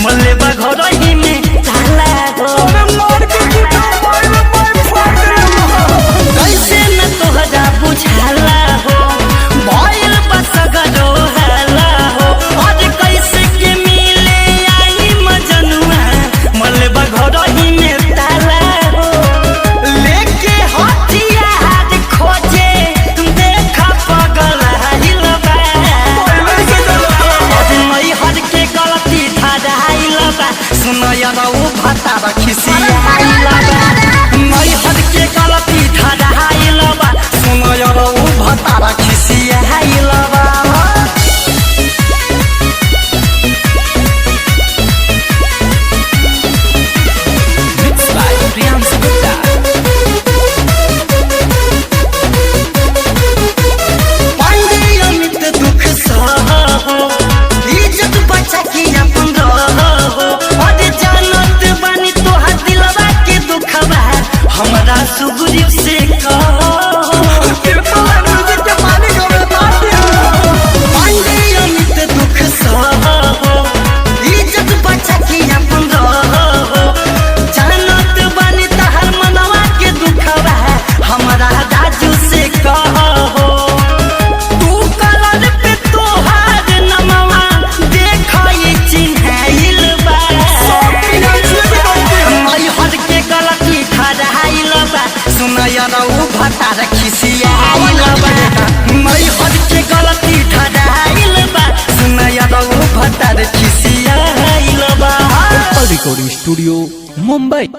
मल्ले बा घर ही में ताला हो। कैसे न तोहरा बुझाला हो भइल बा सगरो हाला हो। आज कैसे के मिले आई मजनुआ मल्ले बा घर ही में ताला हो। लेके हथियार खोजे देखा पगल हिल बा। आज नई हर के गलती धराइल बा सुन यार उ भतार खिसियाइल बा। नई हर के गलती धराइल बा सुन यार उ भतार खिसियाइल बा। हमरा सुगुरी से अमित दुख सहो इज्जत बचा के अपन रहो। जानत बानी तहर मनवा के दुखवा हमरा दाजू से कहो। तू कलर पे तोहार नमवा देखई चिन्हाइल बा। मई हद के गलती धराइल बा सुन यार उ भतार खिसियाइल बा। मई हद के गलती धराइल बा सुन यार उ भतार खिसियाइल बा। Recording studio Mumbai.